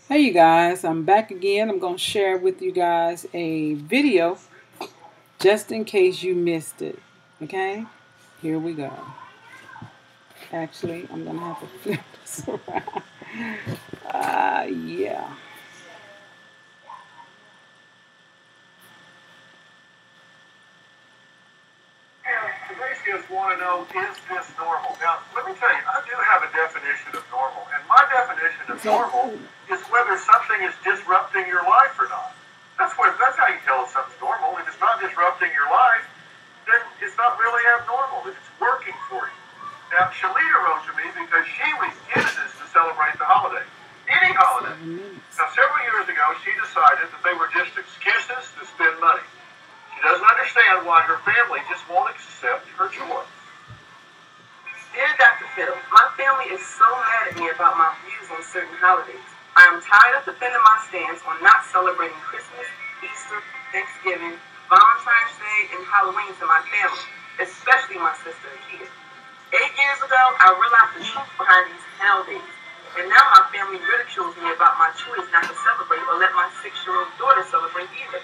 Hey you guys, I'm back again. I'm going to share with you guys a video just in case you missed it. Okay? Here we go. Actually, I'm going to have to flip this around. Yeah. Today's kids want to know, is this normal? Now, let me tell you, I do have a definition of normal. And my definition of normal is whether something is disrupting your life or not. That's how you tell if something's normal. If it's not disrupting your life, then it's not really abnormal. If it's working for you. Now, Shalita wrote to me because she refuses to celebrate the holiday. Any holiday. Now, several years ago, she decided that they were just excuses to spend money. She doesn't understand why her family just won't accept her choice. Dear Dr. Phil, my family is so mad at me about my views on certain holidays. I am tired of defending my stance on not celebrating Christmas, Easter, Thanksgiving, Valentine's Day, and Halloween to my family, especially my sister Akia. 8 years ago, I realized the truth behind these hell days, and now my family ridicules me about my choice not to celebrate or let my 6-year-old daughter celebrate either.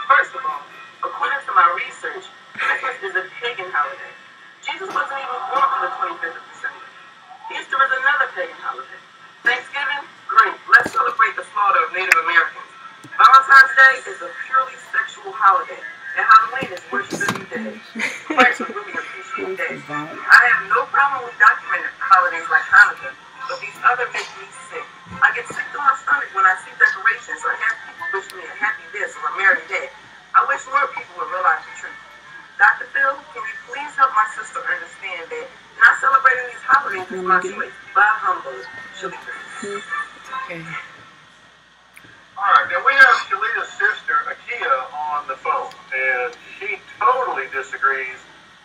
First of all, according to my research, Christmas is a pagan holiday. Jesus wasn't even born on the 25th of December. Easter is another pagan holiday. Thanksgiving? Great. Let's celebrate the slaughter of Native Americans. Valentine's Day is a purely sexual holiday, and Halloween is worshiping the dead. Christ would really appreciate that. I have no problem with documenting holidays like Hanukkah, but these other make me sick. I get sick to my stomach when I see decorations or have people wish me a happy this or a merry that. I wish more people would realize the truth. Dr. Phil, can you please help my sister understand that not celebrating these holidays is my choice? Bye, humble. Shalita. Okay. All right, now we have Shalita's sister, Akia, on the phone, and she totally disagrees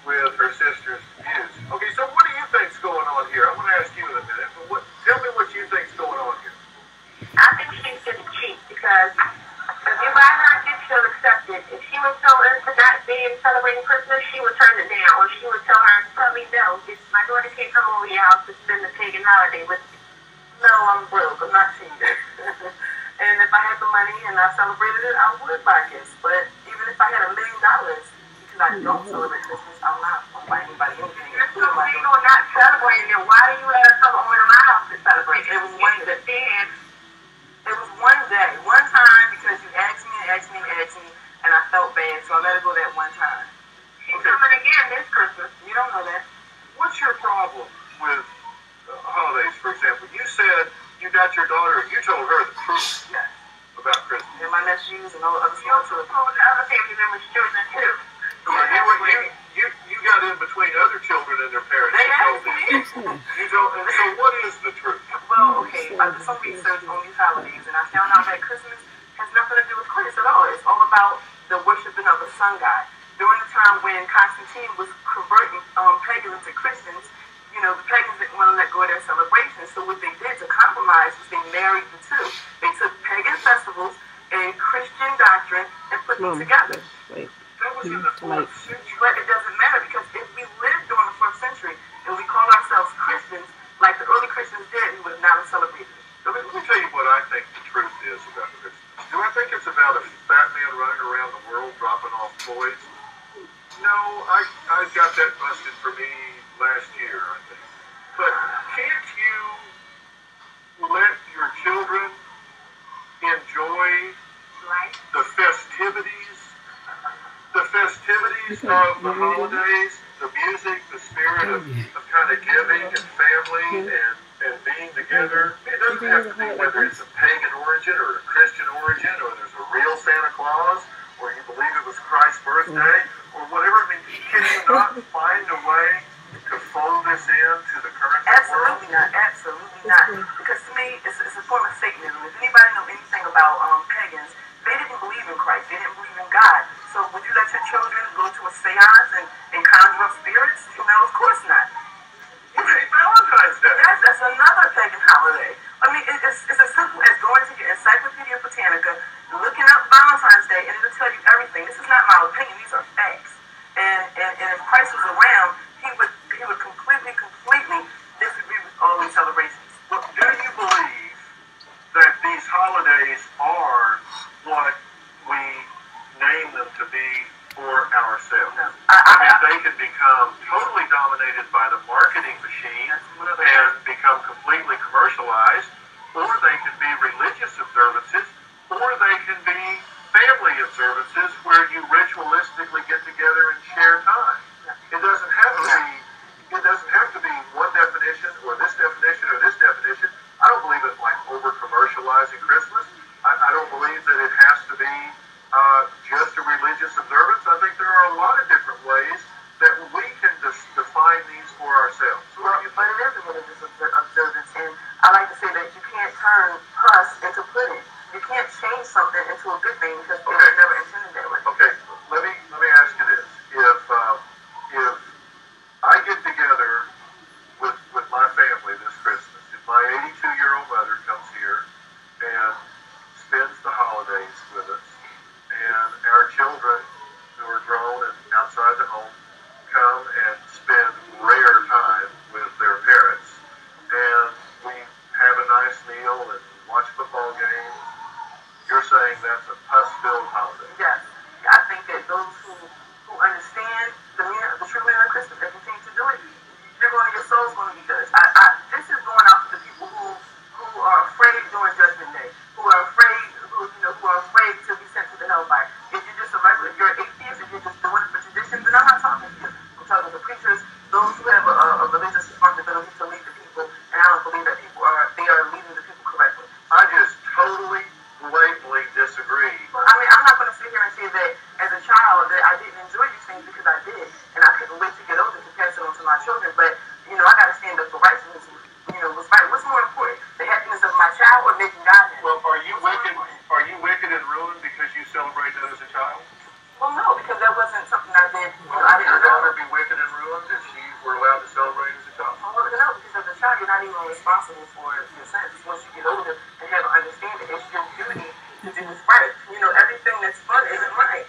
with her sister's views. Okay, so what do you think's going on here? I'm going to ask you in a minute, but tell me what you think's going on here. I think she's just cheap because if you buy her a gift, she'll accept it. If she was so into not being celebrating Christmas, she would turn it down. Or she would tell her, probably no, my daughter can't come over your house to spend the pagan holiday with me. No, I'm broke. I'm not cheating. And if I had the money and I celebrated it, I would buy gifts. But even if I had $1 million, because I don't celebrate Christmas, I'm not going to buy anybody anything. You're so big on not celebrating it. Why do you let her come over to my house to celebrate? It was one day. It was one day, one time, because you asked me, and I felt bad, so I let it go that one time. She's coming again this Christmas. You don't know that. What's your problem with holidays, for example? You said you got your daughter, you told her the truth Yes. about Christmas. And my nephews and all the other You small also children. told the other family members' children too. You got in between other children and their parents. They You told asked them. me. And so what is the truth? Well, okay, I did some research on these holidays, and I found out that Christmas has nothing to do with Christ at all. It's all about the worshiping of the sun god. During the time when Constantine was converting pagans into Christians, the pagans didn't want to let go of their celebrations. So what they did to compromise was they married the two. They took pagan festivals and Christian doctrine and put them together. That was in the 4th century. But it doesn't matter because if we lived during the 4th century and we call ourselves Christians, like the early Christians did, we would not have celebrated it. Let me tell you what I think the truth is about Christmas. Do I think it's about a fat man running around the world dropping off toys? No, I got that busted for me last year, I think. But can't you let your children enjoy the festivities of the holidays, the music, the spirit of kind of giving and family and being together? It doesn't have to be whether it's a pagan origin or a Christian origin or there's a real Santa Claus or you believe it was Christ's birthday or whatever. I mean, can you not find a way to fold this into the current world? Absolutely not. Because to me, it's a form of Satanism. If anybody know anything about pagans, they didn't believe in Christ. They didn't believe in God. So would you let your children go to a seance and conjure up spirits? Of course not. You hate Valentine's Day. That's another pagan holiday. I mean, it's as simple as going to your Encyclopedia Britannica, looking up Valentine's Day, and it'll tell you everything. This is not my opinion. These are facts. And if Christ was around, he would completely disagree with all these celebrations. Well, do you believe that these holidays observances, or they can be family observances where you ritualistically get together and share time. It doesn't have to be. It doesn't have to be one definition or this definition or this definition. I don't believe it's like over commercializing Christmas. I don't believe that it has to be just a religious observance. I think there are a lot of different ways that we can define these for ourselves. Well, but it is a religious observance, and I like to say that you can't turn pus into pudding. You can't change something into a good thing because it was never intended that way. Okay, let me ask you this: if I get together with my family this Christmas, if my 82-year-old mother comes here and spends the holidays with us, and our children who are grown and outside the home come and spend rare time with their parents, and we have a nice meal and watch football games, you're saying that's a pus-filled holiday? Yes. I think that those who understand the true meaning of Christmas, they continue to do it, your soul's going to be judged. This is going out to the people who are afraid during Judgment Day, who are afraid to be sent to the hellfire. If you're just a regular, if you're an atheist, if you're just doing it for tradition, then I'm not talking to you. I'm talking to the preachers, those who have a religious responsibility to lead the people, and I don't believe that they are leading the people correctly. I just totally, blatantly disagree. Well, I mean, I'm not going to sit here and say that as a child that I didn't enjoy these things because I did, and I couldn't wait to get older to pass it on to my children. But I got to stand up for righteousness. What's right? What's more important, the happiness of my child or making God happy? Well, are you wicked? Are you wicked and ruined because you celebrate that as a child? Well, no, because that wasn't something I did. I Would didn't your know. daughter be wicked and ruined if she were allowed to celebrate as a child? Well, no, because as a child, you're not even responsible for your sins. Once you get older and have an understanding, it's your duty to do what's right. Everything that's fun isn't right.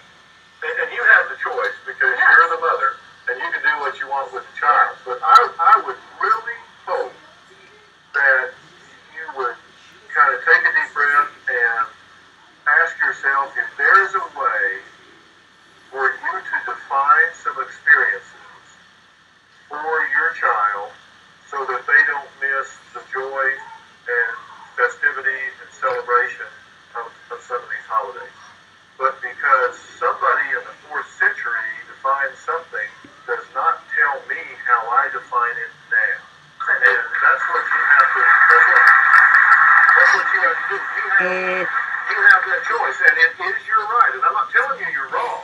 And you have the choice because you're the mother and you can do what you want with the child. But I would really hope that you would kind of take a deep breath and ask yourself if there is a way for you to define some experiences for your child so that they don't miss the joy and festivity and celebration of some of these holidays. But because somebody in the 4th century defined something does not tell me how I define it now. And that's what you have to do. You have that choice, and it is your right. And I'm not telling you you're wrong.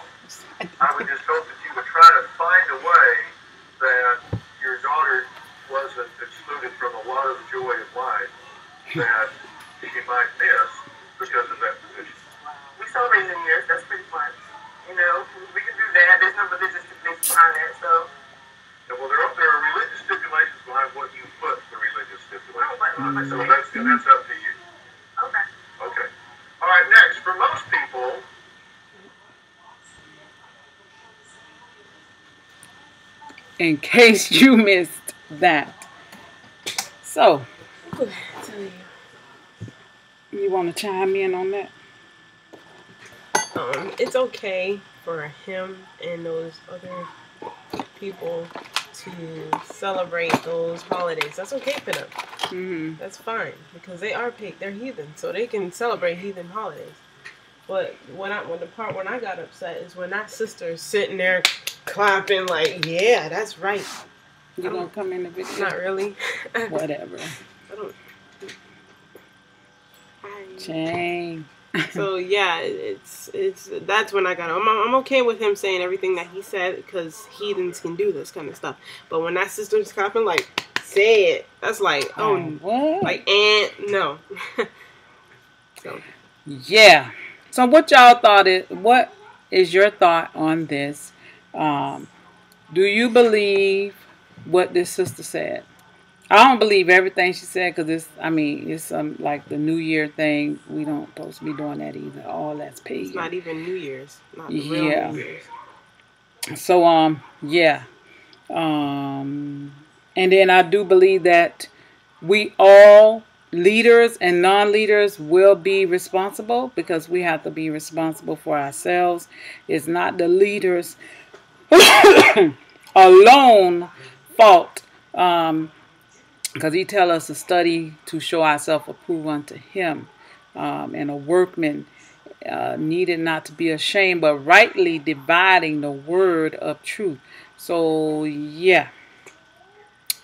I would just hope that you would try to find a way that your daughter wasn't excluded from a lot of the joy of life that she might miss because of that position. We celebrate New Year's. That's pretty fun. We can do that. There's no religious stipulations behind that, so. Yeah, well, there are religious stipulations behind what you put the religious stipulations. So that's up to you. Okay. Okay. All right, next. For most people, in case you missed that. So, you want to chime in on that? It's okay for him and those other people to celebrate those holidays. That's okay for them. Mm-hmm. That's fine because they're heathen, so they can celebrate heathen holidays. But when I got upset is when that sister is sitting there clapping like, yeah, that's right. You gonna come in the video? Not really. Whatever. I don't. Shame. So yeah, it's that's when I got. I'm okay with him saying everything that he said because heathens can do this kind of stuff. But when that sister's clapping like, say it. That's like, oh, what? Like, and no. So yeah. So what y'all what is your thought on this? Do you believe what this sister said? I don't believe everything she said because it's like the New Year thing. We don't supposed to be doing that either. All that's pagan. it's not even New Year's. Not the real New Year's. So yeah. And then I do believe that we all, leaders and non-leaders, will be responsible because we have to be responsible for ourselves. It's not the leaders alone fault. Because he tell us to study to show ourselves approved unto him. and a workman needed not to be ashamed, but rightly dividing the word of truth. So yeah,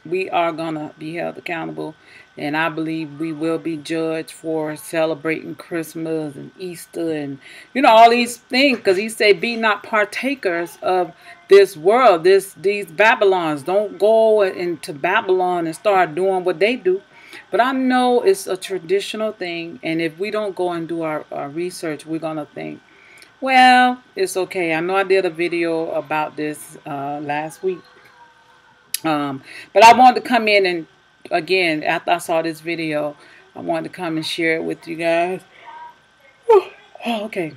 we are gonna be held accountable, and I believe we will be judged for celebrating Christmas and Easter and all these things, because he said, be not partakers of this world, these Babylons. Don't go into Babylon and start doing what they do. But I know it's a traditional thing, and if we don't go and do our research, we're gonna think, well, it's okay. I know I did a video about this last week. But I wanted to come in and, again, after I saw this video, I wanted to come and share it with you guys. Oh, okay.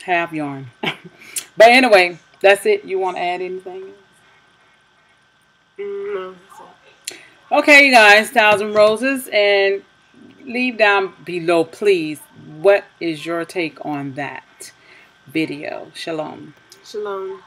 Half yarn. But anyway, that's it. You want to add anything else? No. Okay, you guys, 1,000 Roses. And leave down below, please, what is your take on that video. Shalom. Shalom.